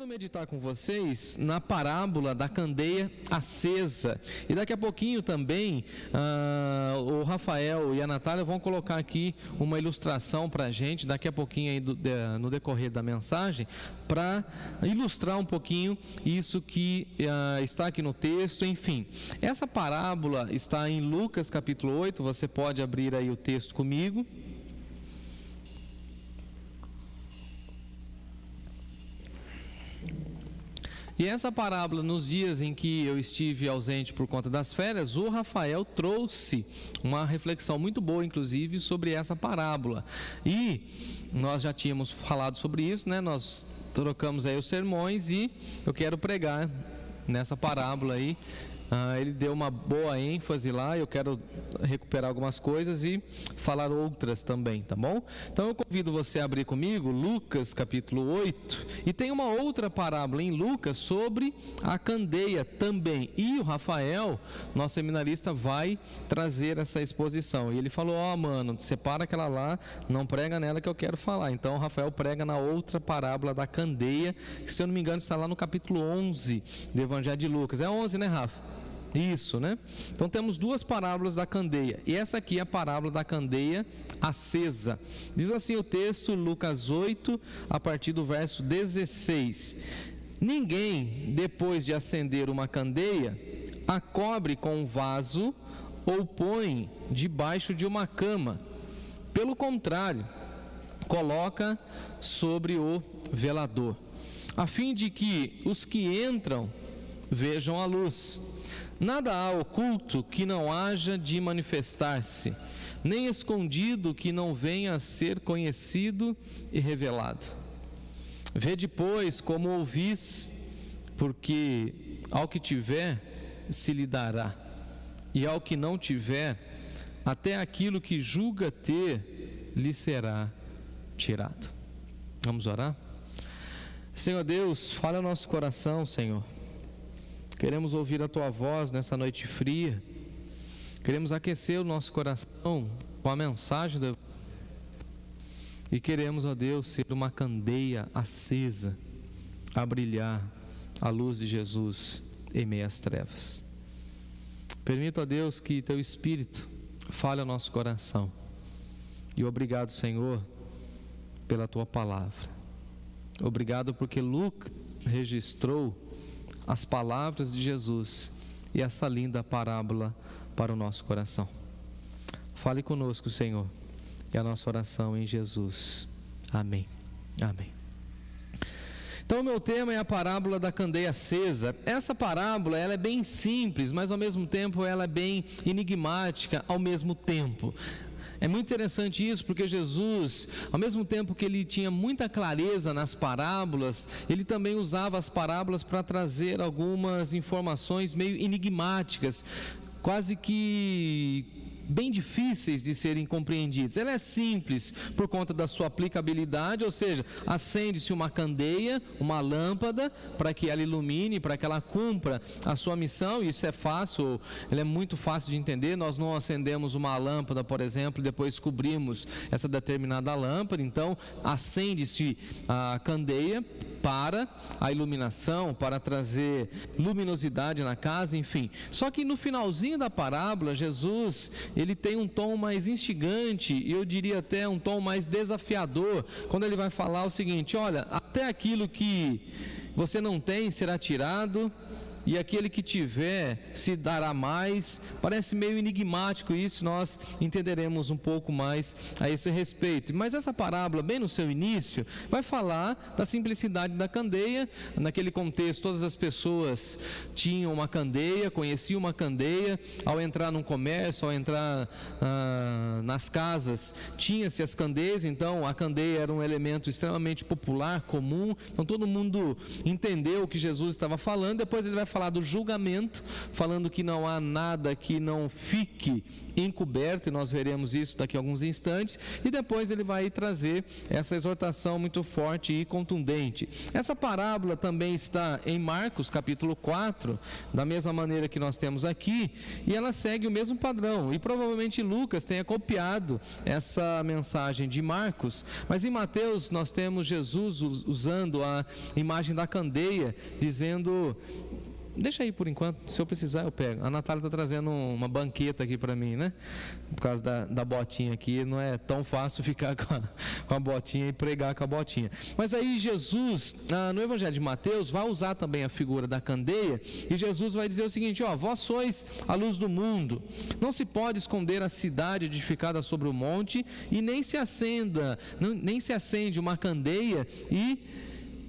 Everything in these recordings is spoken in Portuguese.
quero meditar com vocês na parábola da candeia acesa. E daqui a pouquinho também o Rafael e a Natália vão colocar aqui uma ilustração para a gente, daqui a pouquinho aí no decorrer da mensagem, para ilustrar um pouquinho isso que está aqui no texto. Enfim, essa parábola está em Lucas capítulo 8, você pode abrir aí o texto comigo. E essa parábola, nos dias em que eu estive ausente por conta das férias, o Rafael trouxe uma reflexão muito boa, inclusive, sobre essa parábola. E nós já tínhamos falado sobre isso, né? Nós trocamos aí os sermões e eu quero pregar nessa parábola aí. Ele deu uma boa ênfase lá, eu quero recuperar algumas coisas e falar outras também, tá bom? Então eu convido você a abrir comigo Lucas capítulo 8, e tem uma outra parábola em Lucas sobre a candeia também, e o Rafael, nosso seminarista, vai trazer essa exposição, e ele falou: mano, separa aquela lá, não prega nela que eu quero falar. Então o Rafael prega na outra parábola da candeia, que, se eu não me engano, está lá no capítulo 11 do Evangelho de Lucas. É 11, né, Rafa? Isso, né? Então temos duas parábolas da candeia, e essa aqui é a parábola da candeia acesa. Diz assim o texto, Lucas 8, a partir do verso 16: Ninguém, depois de acender uma candeia, a cobre com um vaso ou põe debaixo de uma cama. Pelo contrário, coloca sobre o velador, a fim de que os que entram vejam a luz. Nada há oculto que não haja de manifestar-se, nem escondido que não venha a ser conhecido e revelado. Vede, pois, como ouvis, porque ao que tiver se lhe dará, e ao que não tiver, até aquilo que julga ter lhe será tirado. Vamos orar? Senhor Deus, fala ao nosso coração, Senhor. Queremos ouvir a Tua voz nessa noite fria. Queremos aquecer o nosso coração com a mensagem do Evangelho. E queremos, ó Deus, ser uma candeia acesa, a brilhar a luz de Jesus em meio às trevas. Permita, ó Deus, que Teu Espírito fale ao nosso coração. E obrigado, Senhor, pela Tua palavra. Obrigado porque Lucas registrou as palavras de Jesus e essa linda parábola para o nosso coração. Fale conosco, Senhor, e a nossa oração em Jesus. Amém. Amém. Então o meu tema é a parábola da candeia acesa. Essa parábola, ela é bem simples, mas ao mesmo tempo ela é bem enigmática ao mesmo tempo. É muito interessante isso, porque Jesus, ao mesmo tempo que ele tinha muita clareza nas parábolas, ele também usava as parábolas para trazer algumas informações meio enigmáticas, quase que bem difíceis de serem compreendidas. Ela é simples por conta da sua aplicabilidade, ou seja, acende-se uma candeia, uma lâmpada, para que ela ilumine, para que ela cumpra a sua missão. E isso é fácil, ela é muito fácil de entender. Nós não acendemos uma lâmpada, por exemplo, e depois descobrimos essa determinada lâmpada. Então acende-se a candeia para a iluminação, para trazer luminosidade na casa, enfim. Só que no finalzinho da parábola, Jesus, ele tem um tom mais instigante, e eu diria até um tom mais desafiador, quando ele vai falar o seguinte: olha, até aquilo que você não tem será tirado, e aquele que tiver se dará mais. Parece meio enigmático isso, nós entenderemos um pouco mais a esse respeito. Mas essa parábola, bem no seu início, vai falar da simplicidade da candeia. Naquele contexto, todas as pessoas tinham uma candeia, conheciam uma candeia. Ao entrar num comércio, ao entrar nas casas, tinha-se as candeias. Então a candeia era um elemento extremamente popular, comum. Então todo mundo entendeu o que Jesus estava falando. Depois ele vai falar do julgamento, falando que não há nada que não fique encoberto, e nós veremos isso daqui a alguns instantes, e depois ele vai trazer essa exortação muito forte e contundente. Essa parábola também está em Marcos capítulo 4, da mesma maneira que nós temos aqui, e ela segue o mesmo padrão, e provavelmente Lucas tenha copiado essa mensagem de Marcos, mas em Mateus nós temos Jesus usando a imagem da candeia, dizendo... Deixa aí por enquanto, se eu precisar eu pego. A Natália está trazendo uma banqueta aqui para mim, né? Por causa da botinha aqui, não é tão fácil ficar com a botinha e pregar com a botinha. Mas aí Jesus, no Evangelho de Mateus, vai usar também a figura da candeia, e Jesus vai dizer o seguinte: vós sois a luz do mundo. Não se pode esconder a cidade edificada sobre o monte, e nem se acende uma candeia e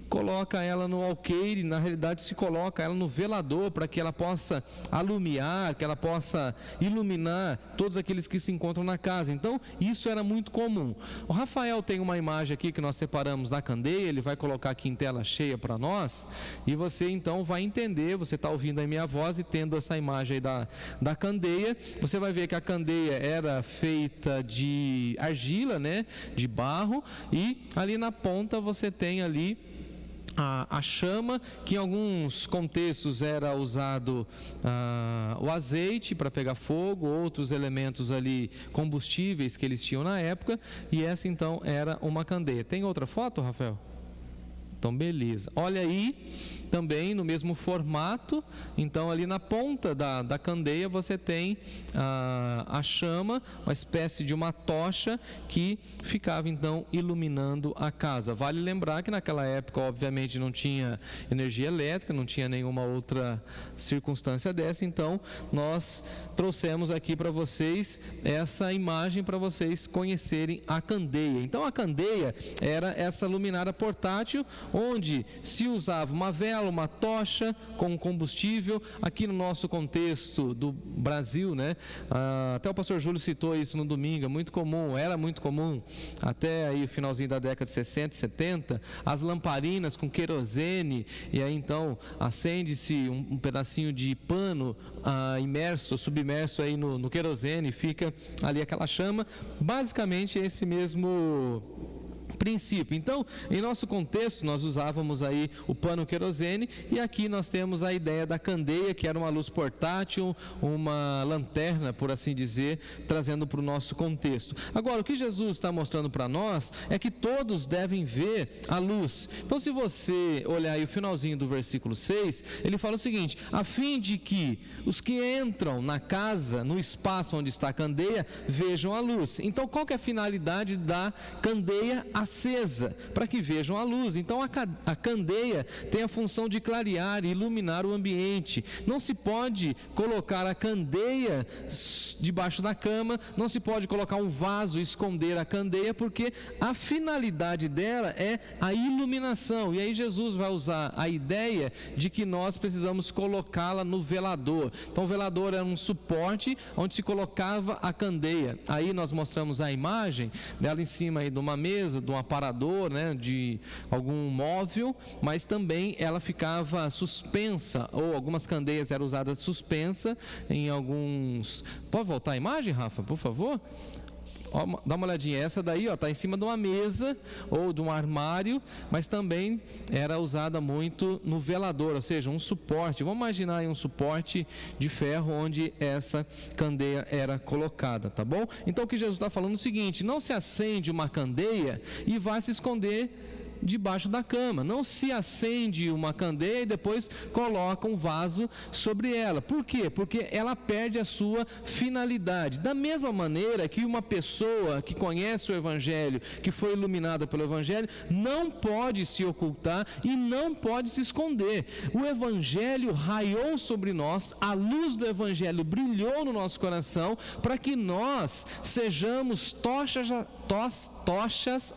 coloca ela no alqueire. Na realidade se coloca ela no velador, para que ela possa alumiar, que ela possa iluminar todos aqueles que se encontram na casa. Então isso era muito comum. O Rafael tem uma imagem aqui que nós separamos da candeia, ele vai colocar aqui em tela cheia para nós, e você então vai entender, você está ouvindo a minha voz e tendo essa imagem aí da candeia, você vai ver que a candeia era feita de argila, né, de barro, e ali na ponta você tem ali a chama, que em alguns contextos era usado o azeite para pegar fogo, outros elementos ali combustíveis que eles tinham na época, e essa então era uma candeia. Tem outra foto, Rafael? Então beleza, olha aí, também no mesmo formato. Então ali na ponta da candeia você tem a chama, uma espécie de uma tocha que ficava então iluminando a casa. Vale lembrar que naquela época obviamente não tinha energia elétrica, não tinha nenhuma outra circunstância dessa, então nós trouxemos aqui para vocês essa imagem para vocês conhecerem a candeia. Então a candeia era essa luminária portátil, onde se usava uma vela, uma tocha com combustível. Aqui no nosso contexto do Brasil, né? Até o pastor Júlio citou isso no domingo, é muito comum, era muito comum, até aí o finalzinho da década de 60 e 70, as lamparinas com querosene, e aí então acende-se um pedacinho de pano submerso aí no querosene, fica ali aquela chama. Basicamente esse mesmo princípio. Então, em nosso contexto, nós usávamos aí o pano querosene, e aqui nós temos a ideia da candeia, que era uma luz portátil, uma lanterna, por assim dizer, trazendo para o nosso contexto. Agora, o que Jesus está mostrando para nós é que todos devem ver a luz. Então, se você olhar aí o finalzinho do versículo 6, ele fala o seguinte: a fim de que os que entram na casa, no espaço onde está a candeia, vejam a luz. Então, qual que é a finalidade da candeia acesa? Para que vejam a luz. Então a candeia tem a função de clarear e iluminar o ambiente. Não se pode colocar a candeia debaixo da cama, não se pode colocar um vaso e esconder a candeia, porque a finalidade dela é a iluminação. E aí Jesus vai usar a ideia de que nós precisamos colocá-la no velador. Então o velador era um suporte onde se colocava a candeia. Aí nós mostramos a imagem dela em cima aí de uma mesa, de um aparador, né, de algum móvel, mas também ela ficava suspensa, ou algumas candeias eram usadas suspensa em alguns... Pode voltar a imagem, Rafa, por favor? Dá uma olhadinha, essa daí está em cima de uma mesa ou de um armário, mas também era usada muito no velador, ou seja, um suporte. Vamos imaginar aí um suporte de ferro onde essa candeia era colocada, tá bom? Então o que Jesus está falando é o seguinte: não se acende uma candeia e vai se esconder debaixo da cama. Não se acende uma candeia e depois coloca um vaso sobre ela. Por quê? Porque ela perde a sua finalidade. Da mesma maneira que uma pessoa que conhece o Evangelho, que foi iluminada pelo Evangelho, não pode se ocultar e não pode se esconder. O Evangelho raiou sobre nós, a luz do Evangelho brilhou no nosso coração, para que nós sejamos tochas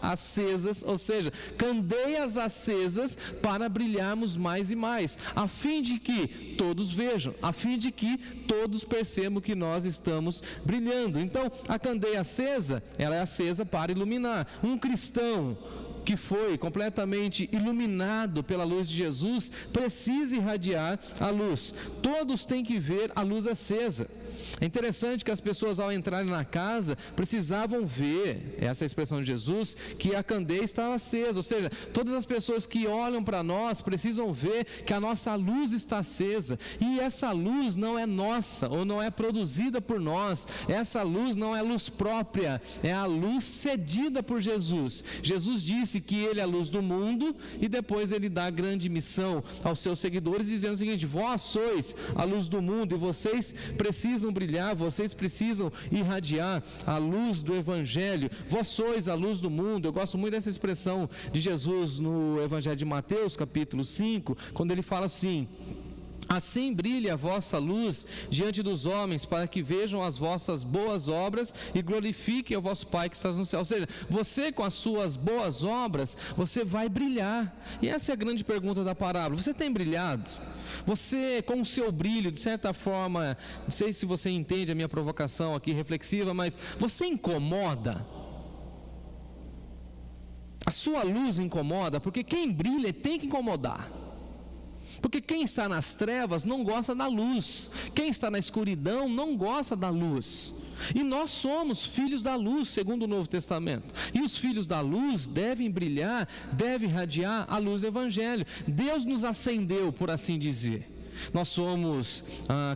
acesas, ou seja, candeias acesas para brilharmos mais e mais, a fim de que todos vejam, a fim de que todos percebam que nós estamos brilhando. Então, a candeia acesa, ela é acesa para iluminar. Um cristão que foi completamente iluminado pela luz de Jesus, precisa irradiar a luz. Todos têm que ver a luz acesa. É interessante que as pessoas, ao entrarem na casa, precisavam ver, essa é a expressão de Jesus, que a candeia estava acesa. Ou seja, todas as pessoas que olham para nós precisam ver que a nossa luz está acesa. E essa luz não é nossa, ou não é produzida por nós. Essa luz não é luz própria, é a luz cedida por Jesus. Jesus disse que Ele é a luz do mundo, e depois Ele dá a grande missão aos seus seguidores, dizendo o seguinte: vós sois a luz do mundo, e vocês precisam brilhar, vocês precisam irradiar a luz do Evangelho. Vós sois a luz do mundo. Eu gosto muito dessa expressão de Jesus no Evangelho de Mateus, capítulo 5, quando Ele fala assim: assim brilha a vossa luz diante dos homens, para que vejam as vossas boas obras e glorifiquem o vosso Pai que está no céu. Ou seja, você com as suas boas obras, você vai brilhar. E essa é a grande pergunta da parábola: você tem brilhado? Você, com o seu brilho, de certa forma, não sei se você entende a minha provocação aqui reflexiva, mas você incomoda? A sua luz incomoda? Porque quem brilha tem que incomodar. Porque quem está nas trevas não gosta da luz. Quem está na escuridão não gosta da luz. E nós somos filhos da luz, segundo o Novo Testamento. E os filhos da luz devem brilhar, devem irradiar a luz do Evangelho. Deus nos acendeu, por assim dizer. Nós somos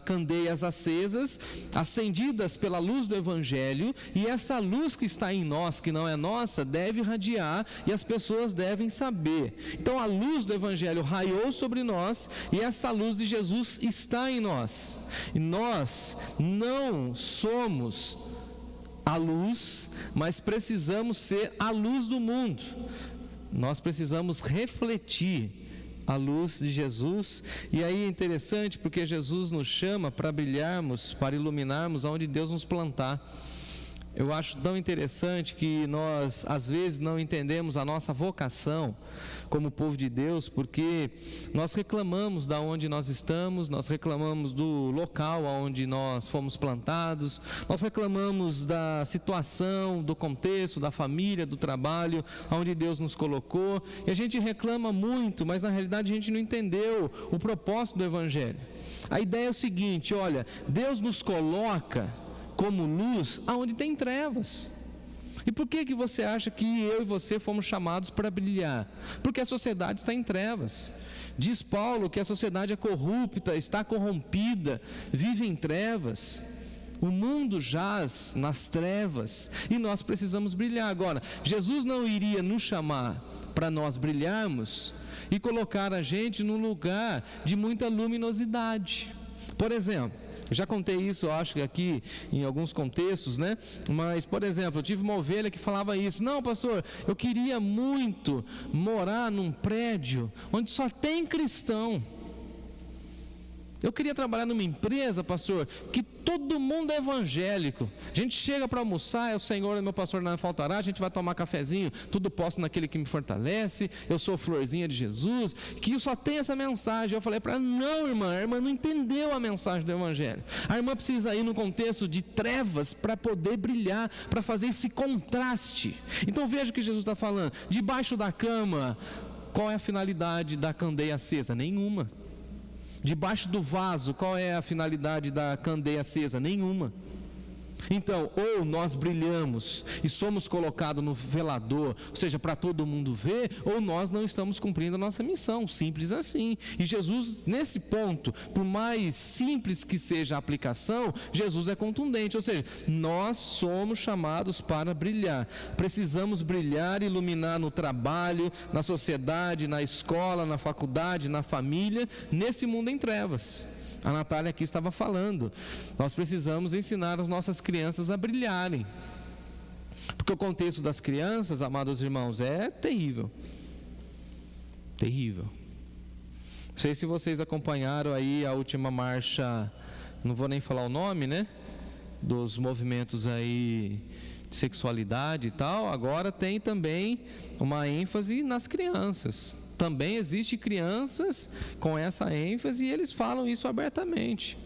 candeias acesas, acendidas pela luz do Evangelho, e essa luz que está em nós, que não é nossa, deve irradiar, e as pessoas devem saber. Então a luz do Evangelho raiou sobre nós, e essa luz de Jesus está em nós. E nós não somos a luz, mas precisamos ser a luz do mundo. Nós precisamos refletir a luz de Jesus. E aí é interessante porque Jesus nos chama para brilharmos, para iluminarmos aonde Deus nos plantar. Eu acho tão interessante que nós às vezes não entendemos a nossa vocação como povo de Deus, porque nós reclamamos da onde nós estamos, nós reclamamos do local onde nós fomos plantados, nós reclamamos da situação, do contexto, da família, do trabalho, onde Deus nos colocou, e a gente reclama muito, mas na realidade a gente não entendeu o propósito do Evangelho. A ideia é o seguinte: olha, Deus nos coloca como luz aonde tem trevas. E por que você acha que eu e você fomos chamados para brilhar? Porque a sociedade está em trevas. Diz Paulo que a sociedade é corrupta, está corrompida, vive em trevas. O mundo jaz nas trevas e nós precisamos brilhar. Agora, Jesus não iria nos chamar para nós brilharmos e colocar a gente num lugar de muita luminosidade. Por exemplo, eu já contei isso, eu acho que aqui em alguns contextos, né? Mas, por exemplo, eu tive uma ovelha que falava isso: não, pastor, eu queria muito morar num prédio onde só tem cristão. Eu queria trabalhar numa empresa, pastor, que todo mundo é evangélico. A gente chega para almoçar, é o Senhor, meu pastor, não faltará, a gente vai tomar cafezinho, tudo posso naquele que me fortalece, eu sou florzinha de Jesus, que só tem essa mensagem. Eu falei para ela: não, irmã, a irmã não entendeu a mensagem do Evangelho. A irmã precisa ir no contexto de trevas para poder brilhar, para fazer esse contraste. Então veja o que Jesus está falando: debaixo da cama, qual é a finalidade da candeia acesa? Nenhuma. Debaixo do vaso, qual é a finalidade da candeia acesa? Nenhuma. Então, ou nós brilhamos e somos colocados no velador, ou seja, para todo mundo ver, ou nós não estamos cumprindo a nossa missão, simples assim. E Jesus, nesse ponto, por mais simples que seja a aplicação, Jesus é contundente, ou seja, nós somos chamados para brilhar. Precisamos brilhar e iluminar no trabalho, na sociedade, na escola, na faculdade, na família, nesse mundo em trevas. A Natália aqui estava falando, nós precisamos ensinar as nossas crianças a brilharem, porque o contexto das crianças, amados irmãos, é terrível, terrível. Não sei se vocês acompanharam aí a última marcha, não vou nem falar o nome, né, dos movimentos aí sexualidade e tal, agora tem também uma ênfase nas crianças. Também existe crianças com essa ênfase e eles falam isso abertamente.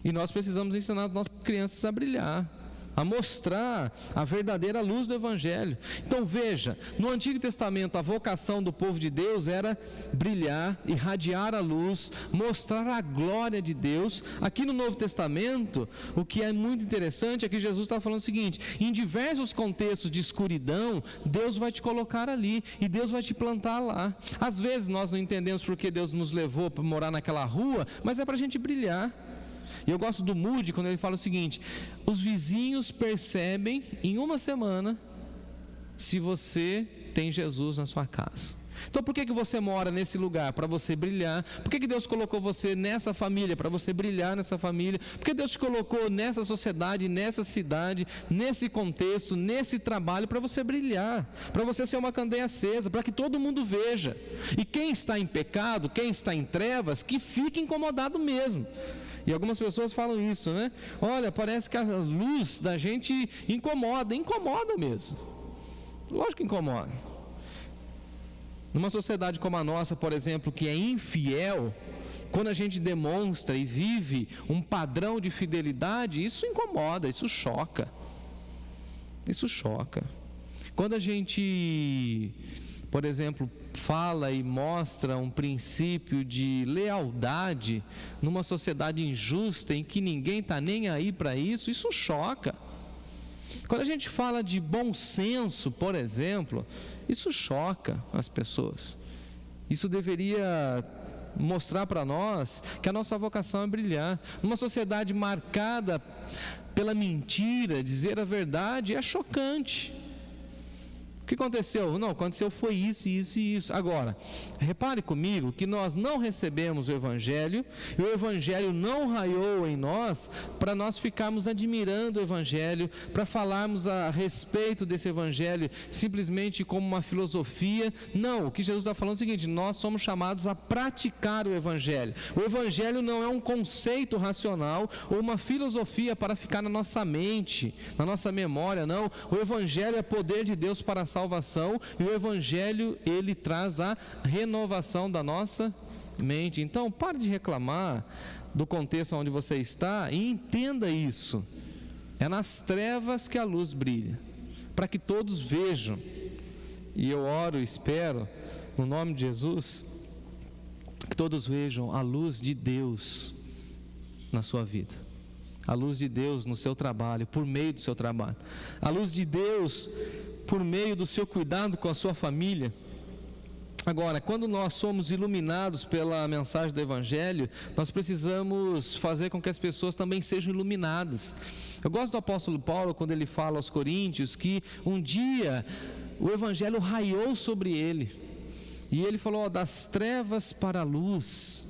E nós precisamos ensinar as nossas crianças a brilhar, a mostrar a verdadeira luz do Evangelho. Então veja, no Antigo Testamento a vocação do povo de Deus era brilhar, irradiar a luz, mostrar a glória de Deus. Aqui no Novo Testamento, o que é muito interessante é que Jesus está falando o seguinte: em diversos contextos de escuridão, Deus vai te colocar ali, e Deus vai te plantar lá. Às vezes nós não entendemos porque Deus nos levou para morar naquela rua, mas é para a gente brilhar. E eu gosto do Moody quando ele fala o seguinte: os vizinhos percebem em uma semana se você tem Jesus na sua casa. Então por que você mora nesse lugar? Para você brilhar. Por que Deus colocou você nessa família? Para você brilhar nessa família. Por que Deus te colocou nessa sociedade, nessa cidade, nesse contexto, nesse trabalho? Para você brilhar, para você ser uma candeia acesa, para que todo mundo veja. E quem está em pecado, quem está em trevas, que fique incomodado mesmo. E algumas pessoas falam isso, né? Olha, parece que a luz da gente incomoda mesmo. Lógico que incomoda. Numa sociedade como a nossa, por exemplo, que é infiel, quando a gente demonstra e vive um padrão de fidelidade, isso incomoda, isso choca. Isso choca. Quando a gente, por exemplo, fala e mostra um princípio de lealdade numa sociedade injusta em que ninguém está nem aí para isso, isso choca. Quando a gente fala de bom senso, por exemplo, isso choca as pessoas. Isso deveria mostrar para nós que a nossa vocação é brilhar. Numa sociedade marcada pela mentira, dizer a verdade é chocante. O que aconteceu? Não, aconteceu foi isso, isso e isso. Agora, repare comigo que nós não recebemos o Evangelho, e o Evangelho não raiou em nós para nós ficarmos admirando o Evangelho, para falarmos a respeito desse Evangelho simplesmente como uma filosofia. Não, o que Jesus está falando é o seguinte: nós somos chamados a praticar o Evangelho. O Evangelho não é um conceito racional ou uma filosofia para ficar na nossa mente, na nossa memória, não. O Evangelho é poder de Deus para a salvação, e o Evangelho, ele traz a renovação da nossa mente. Então, pare de reclamar do contexto onde você está e entenda isso. É nas trevas que a luz brilha, para que todos vejam. E eu oro e espero, no nome de Jesus, que todos vejam a luz de Deus na sua vida, a luz de Deus no seu trabalho, por meio do seu trabalho, a luz de Deus por meio do seu cuidado com a sua família. Agora, quando nós somos iluminados pela mensagem do Evangelho, nós precisamos fazer com que as pessoas também sejam iluminadas. Eu gosto do apóstolo Paulo quando ele fala aos Coríntios que um dia o Evangelho raiou sobre ele, e ele falou: das trevas para a luz.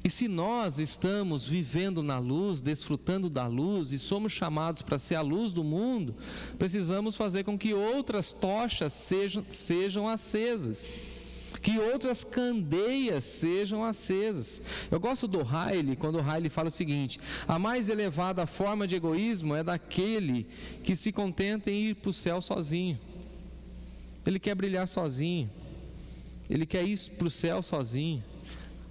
E se nós estamos vivendo na luz, desfrutando da luz, e somos chamados para ser a luz do mundo, precisamos fazer com que outras tochas sejam acesas, que outras candeias sejam acesas. Eu gosto do Riley, quando o Riley fala o seguinte: a mais elevada forma de egoísmo é daquele que se contenta em ir para o céu sozinho. Ele quer brilhar sozinho, ele quer ir para o céu sozinho.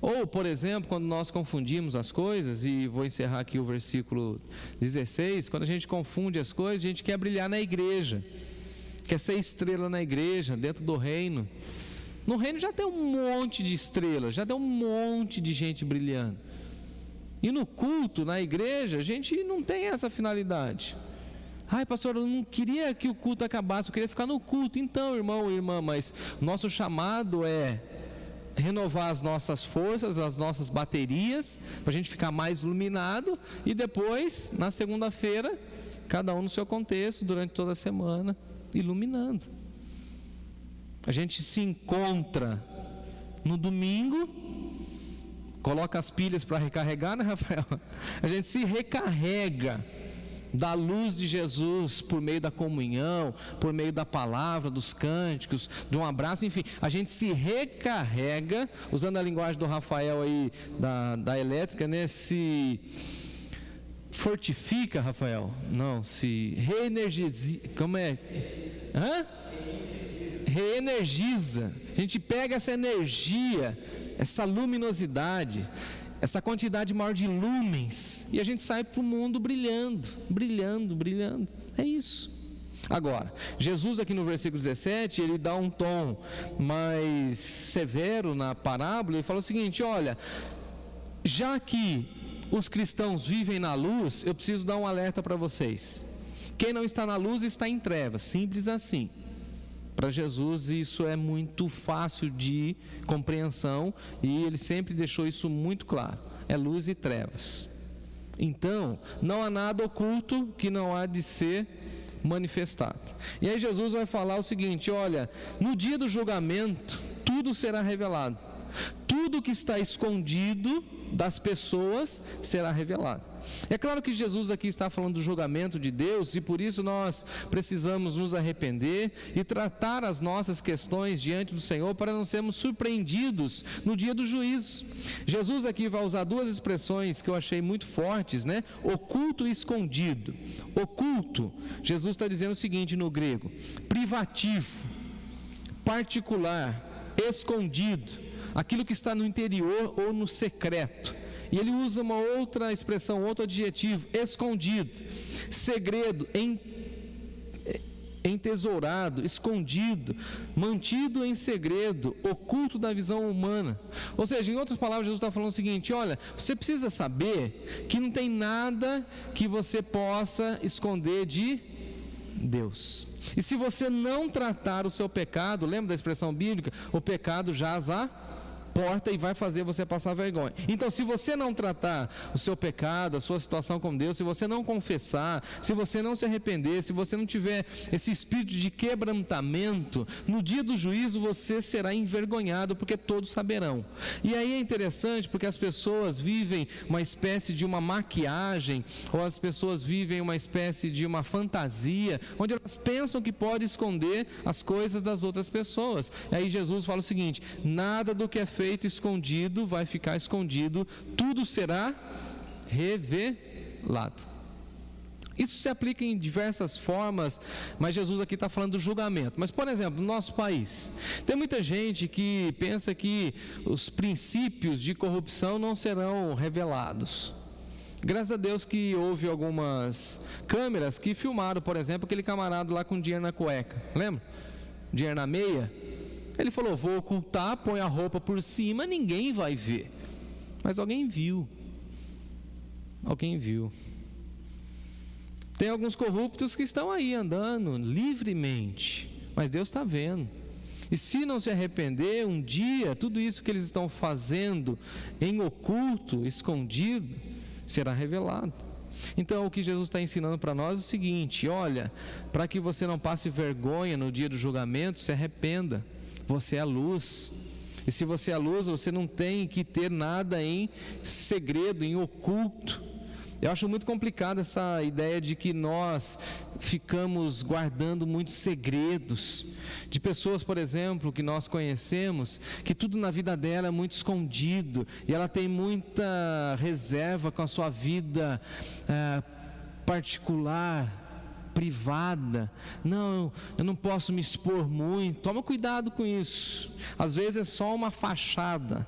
Ou, por exemplo, quando nós confundimos as coisas, e vou encerrar aqui o versículo 16, quando a gente confunde as coisas, a gente quer brilhar na igreja, quer ser estrela na igreja, dentro do reino. No reino já tem um monte de estrelas, já tem um monte de gente brilhando. E no culto, na igreja, a gente não tem essa finalidade. Ai, pastor, eu não queria que o culto acabasse, eu queria ficar no culto. Então, irmão e irmã, mas nosso chamado é renovar as nossas forças, as nossas baterias, para a gente ficar mais iluminado, e depois, na segunda-feira, cada um no seu contexto, durante toda a semana, iluminando. A gente se encontra no domingo, coloca as pilhas para recarregar, né, Rafael? A gente se recarrega da luz de Jesus por meio da comunhão, por meio da palavra, dos cânticos, de um abraço, enfim, a gente se recarrega, usando a linguagem do Rafael aí da elétrica, né? Se fortifica, Rafael? Não, se reenergiza. Como é? Hã? Reenergiza. A gente pega essa energia, essa luminosidade, essa quantidade maior de lumens, e a gente sai para o mundo brilhando, brilhando, brilhando. É isso. Agora, Jesus aqui no versículo 17, ele dá um tom mais severo na parábola, ele fala o seguinte: olha, já que os cristãos vivem na luz, eu preciso dar um alerta para vocês. Quem não está na luz está em trevas, simples assim. Para Jesus isso é muito fácil de compreensão, e ele sempre deixou isso muito claro: é luz e trevas. Então, não há nada oculto que não há de ser manifestado. E aí Jesus vai falar o seguinte: olha, no dia do julgamento tudo será revelado, tudo que está escondido das pessoas será revelado. É claro que Jesus aqui está falando do julgamento de Deus, e por isso nós precisamos nos arrepender e tratar as nossas questões diante do Senhor, para não sermos surpreendidos no dia do juízo. Jesus aqui vai usar duas expressões que eu achei muito fortes, né? Oculto e escondido. Oculto, Jesus está dizendo o seguinte no grego: privativo, particular, escondido, aquilo que está no interior ou no secreto. E ele usa uma outra expressão, outro adjetivo: escondido, segredo, entesourado, escondido, mantido em segredo, oculto da visão humana. Ou seja, em outras palavras, Jesus está falando o seguinte: olha, você precisa saber que não tem nada que você possa esconder de Deus. E se você não tratar o seu pecado, lembra da expressão bíblica? O pecado jaz à porta e vai fazer você passar vergonha. Então, se você não tratar o seu pecado, a sua situação com Deus, se você não confessar, se você não se arrepender, se você não tiver esse espírito de quebrantamento, no dia do juízo você será envergonhado, porque todos saberão. E aí é interessante, porque as pessoas vivem uma espécie de uma maquiagem, ou as pessoas vivem uma espécie de uma fantasia, onde elas pensam que pode esconder as coisas das outras pessoas. E aí Jesus fala o seguinte: nada do que é feito escondido vai ficar escondido, tudo será revelado. Isso se aplica em diversas formas, mas Jesus aqui está falando do julgamento. Mas, por exemplo, no nosso país, tem muita gente que pensa que os princípios de corrupção não serão revelados. Graças a Deus que houve algumas câmeras que filmaram, por exemplo, aquele camarada lá com dinheiro na cueca, lembra? Dinheiro na meia. Ele falou: vou ocultar, põe a roupa por cima, ninguém vai ver. Mas alguém viu. Alguém viu. Tem alguns corruptos que estão aí andando livremente, mas Deus está vendo. E se não se arrepender, um dia tudo isso que eles estão fazendo em oculto, escondido, será revelado. Então o que Jesus está ensinando para nós é o seguinte: olha, para que você não passe vergonha no dia do julgamento, se arrependa. Você é a luz, e se você é a luz, você não tem que ter nada em segredo, em oculto. Eu acho muito complicado essa ideia de que nós ficamos guardando muitos segredos, de pessoas, por exemplo, que nós conhecemos, que tudo na vida dela é muito escondido, e ela tem muita reserva com a sua vida particular, privada. Não, eu não posso me expor muito. Toma cuidado com isso. Às vezes é só uma fachada.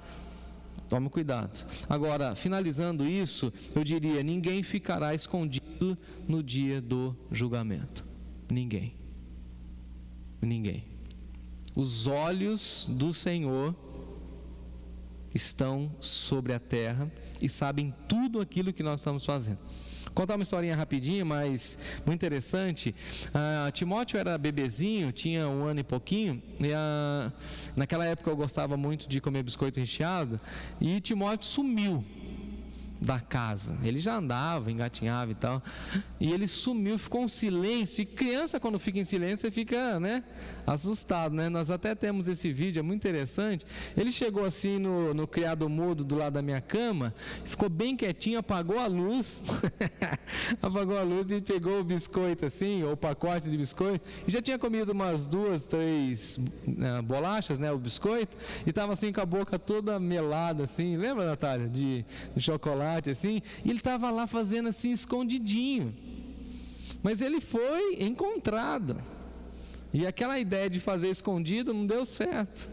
Toma cuidado. Agora, finalizando isso, eu diria: ninguém ficará escondido no dia do julgamento. Ninguém. Ninguém. Os olhos do Senhor estão sobre a terra e sabem tudo aquilo que nós estamos fazendo. Vou contar uma historinha rapidinha, mas muito interessante. Timóteo era bebezinho, tinha 1 ano e pouquinho, e naquela época eu gostava muito de comer biscoito recheado, e Timóteo sumiu da casa. Ele já andava, engatinhava e tal, e ele sumiu, ficou um silêncio. E criança, quando fica em silêncio, você fica, assustado, Nós até temos esse vídeo, é muito interessante. Ele chegou assim no criado mudo do lado da minha cama, ficou bem quietinho, apagou a luz apagou a luz e pegou o biscoito assim, ou o pacote de biscoito, e já tinha comido umas 2, 3 bolachas, o biscoito, e estava assim com a boca toda melada assim, lembra, Natália, de chocolate? boate assim, e ele estava lá fazendo assim escondidinho. Mas ele foi encontrado. E aquela ideia de fazer escondido não deu certo.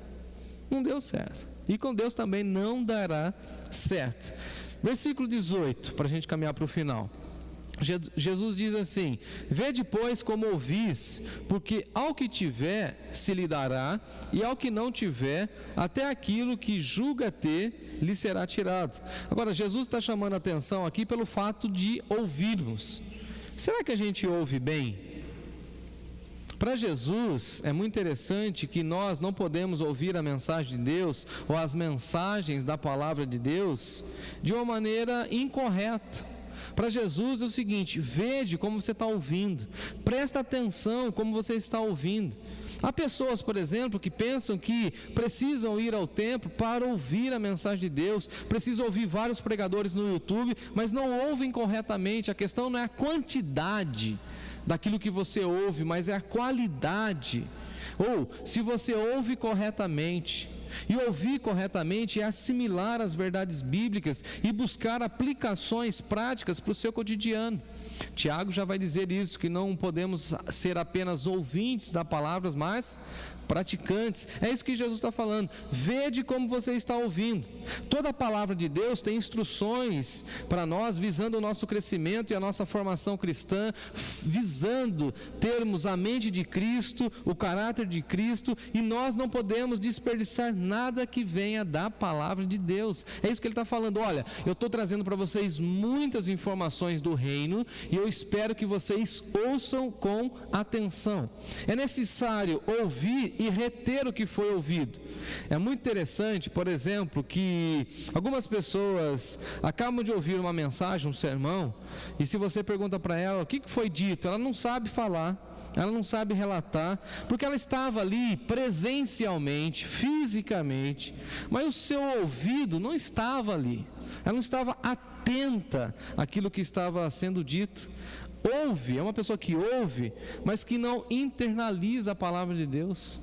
Não deu certo. E com Deus também não dará certo. Versículo 18, para a gente caminhar para o final. Jesus diz assim: vede, pois, como ouvis, porque ao que tiver se lhe dará, e ao que não tiver, até aquilo que julga ter lhe será tirado. Agora, Jesus está chamando a atenção aqui pelo fato de ouvirmos. Será que a gente ouve bem? Para Jesus é muito interessante que nós não podemos ouvir a mensagem de Deus ou as mensagens da palavra de Deus de uma maneira incorreta. Para Jesus é o seguinte: vede como você está ouvindo, presta atenção como você está ouvindo. Há pessoas, por exemplo, que pensam que precisam ir ao templo para ouvir a mensagem de Deus, precisam ouvir vários pregadores no YouTube, mas não ouvem corretamente. A questão não é a quantidade daquilo que você ouve, mas é a qualidade. Ou, se você ouve corretamente, e ouvir corretamente é assimilar as verdades bíblicas e buscar aplicações práticas para o seu cotidiano. Tiago já vai dizer isso, que não podemos ser apenas ouvintes da palavra, mas praticantes. É isso que Jesus está falando. Vede como você está ouvindo. Toda a palavra de Deus tem instruções para nós, visando o nosso crescimento e a nossa formação cristã, visando termos a mente de Cristo, o caráter de Cristo, e nós não podemos desperdiçar nada que venha da palavra de Deus. É isso que ele está falando. Olha, eu estou trazendo para vocês muitas informações do reino, e eu espero que vocês ouçam com atenção. É necessário ouvir e reter o que foi ouvido. É muito interessante, por exemplo, que algumas pessoas acabam de ouvir uma mensagem, um sermão, e se você pergunta para ela o que foi dito, ela não sabe falar, ela não sabe relatar, porque ela estava ali presencialmente, fisicamente, mas o seu ouvido não estava ali, ela não estava atenta àquilo que estava sendo dito. Ouve, é uma pessoa que ouve, mas que não internaliza a palavra de Deus.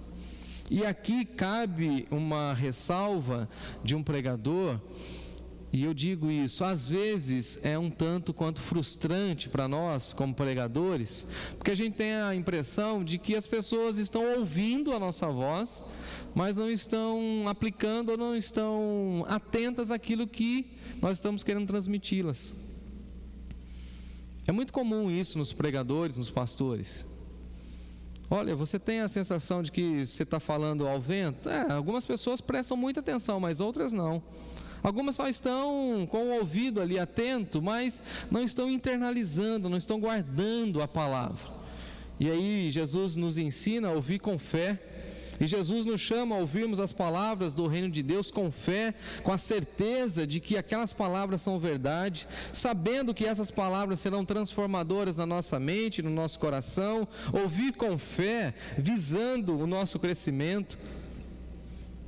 E aqui cabe uma ressalva de um pregador, e eu digo isso, às vezes é um tanto quanto frustrante para nós como pregadores, porque a gente tem a impressão de que as pessoas estão ouvindo a nossa voz, mas não estão aplicando ou não estão atentas àquilo que nós estamos querendo transmiti-las. É muito comum isso nos pregadores, nos pastores. Olha, você tem a sensação de que você está falando ao vento? Algumas pessoas prestam muita atenção, mas outras não. Algumas só estão com o ouvido ali atento, mas não estão internalizando, não estão guardando a palavra. E aí Jesus nos ensina a ouvir com fé. E Jesus nos chama a ouvirmos as palavras do reino de Deus com fé, com a certeza de que aquelas palavras são verdade, sabendo que essas palavras serão transformadoras na nossa mente, no nosso coração. Ouvir com fé, visando o nosso crescimento.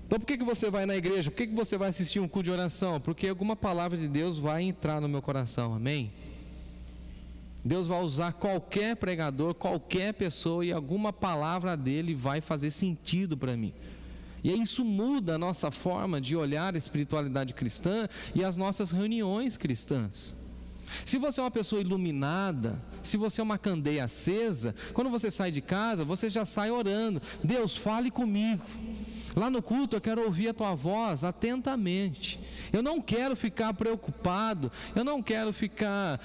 Então por que você vai na igreja? Por que você vai assistir um culto de oração? Porque alguma palavra de Deus vai entrar no meu coração, amém? Deus vai usar qualquer pregador, qualquer pessoa, e alguma palavra dele vai fazer sentido para mim. E aí isso muda a nossa forma de olhar a espiritualidade cristã e as nossas reuniões cristãs. Se você é uma pessoa iluminada, se você é uma candeia acesa, quando você sai de casa, você já sai orando: Deus, fale comigo. Lá no culto eu quero ouvir a tua voz atentamente. Eu não quero ficar preocupado, eu não quero ficar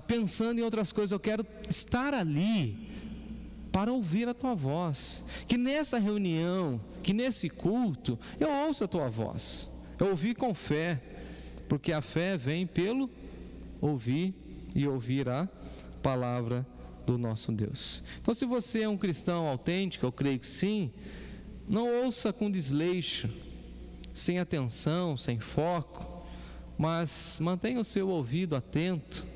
pensando em outras coisas, eu quero estar ali para ouvir a tua voz. Que nessa reunião, que nesse culto, eu ouça a tua voz. Eu ouvi com fé, porque a fé vem pelo ouvir e ouvir a palavra do nosso Deus. Então, se você é um cristão autêntico, eu creio que sim, não ouça com desleixo, sem atenção, sem foco, mas mantenha o seu ouvido atento.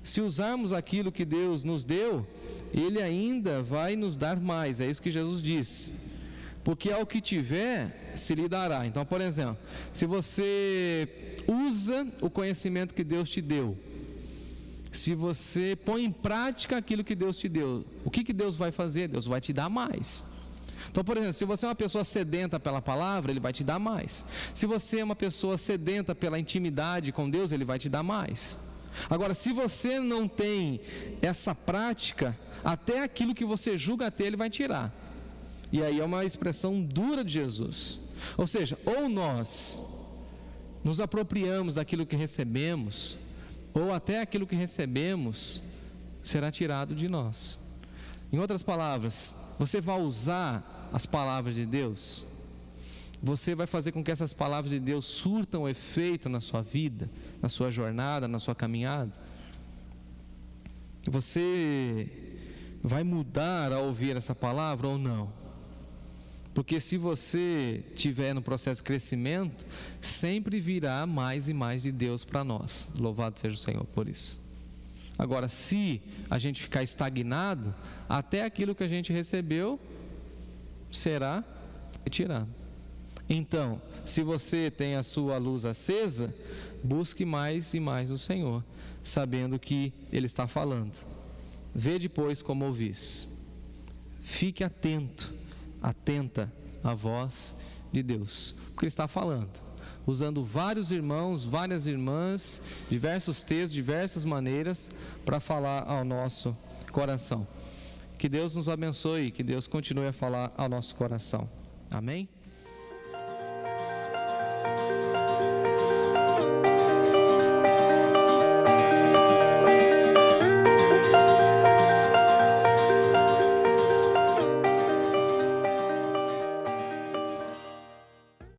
Se usarmos aquilo que Deus nos deu, Ele ainda vai nos dar mais. É isso que Jesus disse. Porque ao que tiver, se lhe dará. Então, por exemplo, se você usa o conhecimento que Deus te deu, se você põe em prática aquilo que Deus te deu, o que Deus vai fazer? Deus vai te dar mais. Então, por exemplo, se você é uma pessoa sedenta pela palavra, Ele vai te dar mais. Se você é uma pessoa sedenta pela intimidade com Deus, Ele vai te dar mais. Agora, se você não tem essa prática, até aquilo que você julga ter, Ele vai tirar. E aí é uma expressão dura de Jesus. Ou seja, ou nós nos apropriamos daquilo que recebemos, ou até aquilo que recebemos será tirado de nós. Em outras palavras, você vai usar as palavras de Deus, você vai fazer com que essas palavras de Deus surtam efeito na sua vida, na sua jornada, na sua caminhada. Você vai mudar ao ouvir essa palavra ou não? Porque se você estiver no processo de crescimento, sempre virá mais e mais de Deus para nós. Louvado seja o Senhor por isso. Agora, se a gente ficar estagnado, até aquilo que a gente recebeu será retirado. Então, se você tem a sua luz acesa, busque mais e mais o Senhor, sabendo que Ele está falando. Vê depois como ouvis. Fique atento, atenta à voz de Deus, porque Ele está falando, usando vários irmãos, várias irmãs, diversos textos, diversas maneiras para falar ao nosso coração. Que Deus nos abençoe, que Deus continue a falar ao nosso coração. Amém?